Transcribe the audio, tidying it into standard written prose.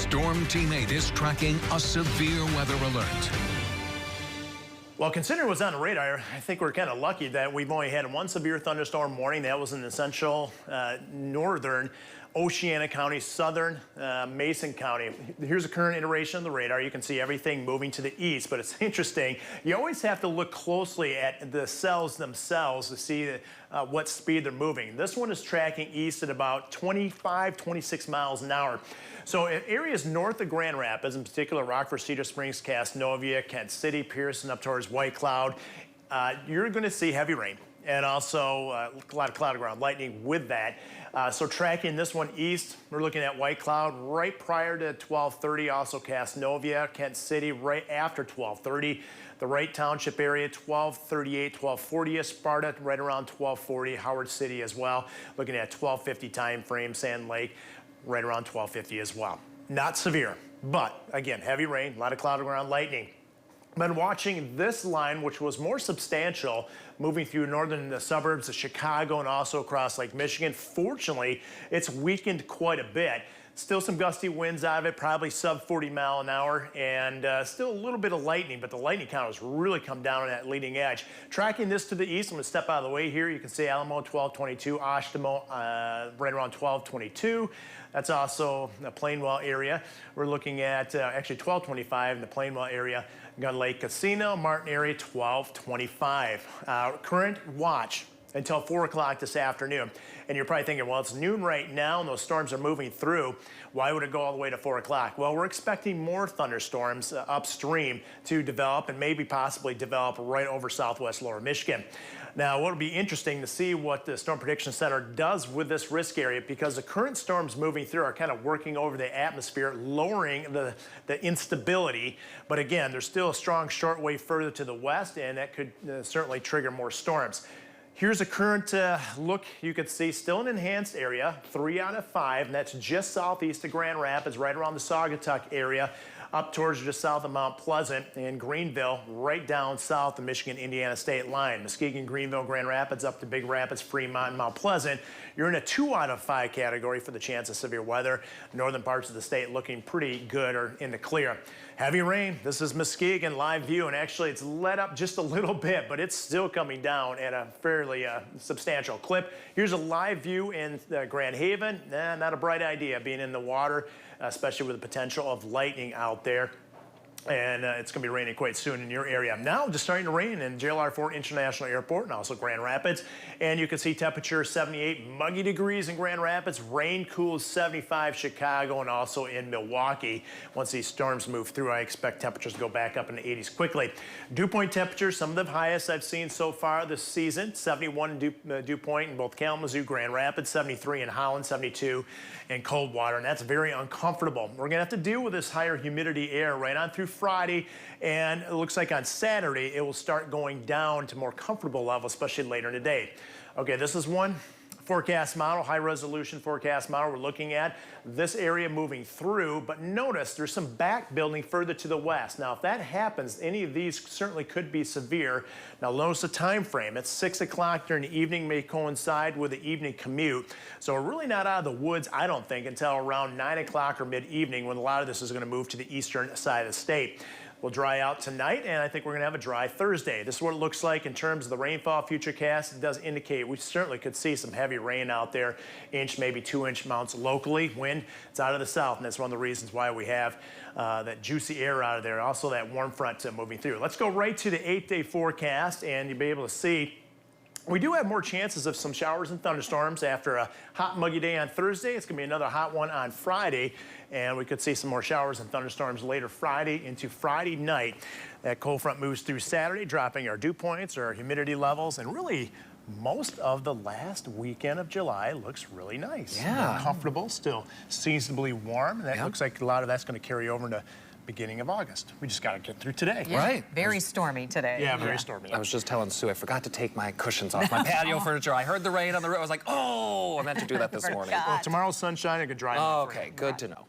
Storm Team 8 is tracking a severe weather alert. Well, considering what's on the radar, I think we're kind of lucky that we've only had one severe thunderstorm warning. That was in the central northern Oceana County, southern Mason County. Here's a current iteration of the radar. You can see everything moving to the east, but it's interesting. You always have to look closely at the cells themselves to see what speed they're moving. This one is tracking east at about 25, 26 miles an hour. So in areas north of Grand Rapids, in particular Rockford, Cedar Springs, Casanova, Kent City, Pearson, up towards White Cloud, you're going to see heavy rain and also a lot of cloud ground lightning with that. So tracking this one east, we're looking at White Cloud right prior to 12:30, also Casanova, Kent City right after 12:30. The Wright Township area, 12:38, 12:40, Sparta right around 12:40, Howard City as well, looking at 12:50 time frame, Sand Lake right around 12:50 as well. Not severe, but again, heavy rain, a lot of cloud ground lightning. Been watching this line, which was more substantial, moving through northern suburbs of Chicago and also across Lake Michigan. Fortunately, it's weakened quite a bit. Still some gusty winds out of it, probably sub 40 mile an hour, and still a little bit of lightning, but the lightning count has really come down on that leading edge. Tracking this to the east, I'm gonna step out of the way here. You can see Alamo 1222, Oshtemo right around 1222. That's also the Plainwell area. We're looking at actually 1225 in the Plainwell area. Gun Lake Casino, Martin area 1225. Current watch until 4 o'clock this afternoon. And you're probably thinking, well, it's noon right now and those storms are moving through. Why would it go all the way to 4 o'clock? Well, we're expecting more thunderstorms upstream to develop and maybe possibly develop right over southwest lower Michigan. Now, what'll be interesting to see what the Storm Prediction Center does with this risk area, because the current storms moving through are kind of working over the atmosphere, lowering the instability. But again, there's still a strong short wave further to the west, and that could certainly trigger more storms. Here's a current look. You can see still an enhanced area, 3 out of 5, and that's just southeast of Grand Rapids, right around the Saugatuck area, up towards just south of Mount Pleasant and Greenville, right down south of Michigan-Indiana state line. Muskegon, Greenville, Grand Rapids, up to Big Rapids, Fremont, and Mount Pleasant. You're in a 2 out of 5 category for the chance of severe weather. Northern parts of the state looking pretty good or in the clear. Heavy rain. This is Muskegon live view, and actually it's let up just a little bit, but it's still coming down at a fairly substantial clip. Here's a live view in Grand Haven. Not a bright idea being in the water, especially with the potential of lightning out there. And it's going to be raining quite soon in your area. Now, just starting to rain in JLR Ford International Airport and also Grand Rapids. And you can see temperature 78 muggy degrees in Grand Rapids. Rain cools 75 Chicago and also in Milwaukee. Once these storms move through, I expect temperatures to go back up in the 80s quickly. Dew point temperatures, some of the highest I've seen so far this season. 71 dew point in both Kalamazoo, Grand Rapids, 73 in Holland, 72 in Coldwater. And that's very uncomfortable. We're going to have to deal with this higher humidity air right on through Friday, and it looks like on Saturday it will start going down to more comfortable levels, especially later in the day. Okay, this is one forecast model, high resolution forecast model we're looking at. This area moving through, but notice there's some back building further to the west. Now, if that happens, any of these certainly could be severe. Now, notice the time frame. It's 6 o'clock during the evening, may coincide with the evening commute. So we're really not out of the woods, I don't think, until around 9 o'clock or mid-evening, when a lot of this is going to move to the eastern side of the state. Will dry out tonight, and I think we're going to have a dry Thursday. This is what it looks like in terms of the rainfall futurecast. It does indicate we certainly could see some heavy rain out there, inch, maybe 2-inch amounts locally. Wind, it's out of the south, and that's one of the reasons why we have that juicy air out of there. Also, that warm front moving through. Let's go right to the 8-day forecast, and you'll be able to see we do have more chances of some showers and thunderstorms after a hot, muggy day on Thursday. It's going to be another hot one on Friday, and we could see some more showers and thunderstorms later Friday into Friday night. That cold front moves through Saturday, dropping our dew points, our humidity levels, and really most of the last weekend of July looks really nice. Yeah. Comfortable, still seasonably warm. That looks like a lot of that's going to carry over into beginning of August. We just got to get through today. Yeah. Right. Very stormy today. Yeah, very stormy. I was just telling Sue, I forgot to take my cushions off my patio furniture. I heard the rain on the roof. I was like, oh, I meant to do that this morning. Well, tomorrow's sunshine. It could dry. Oh, okay, good to know.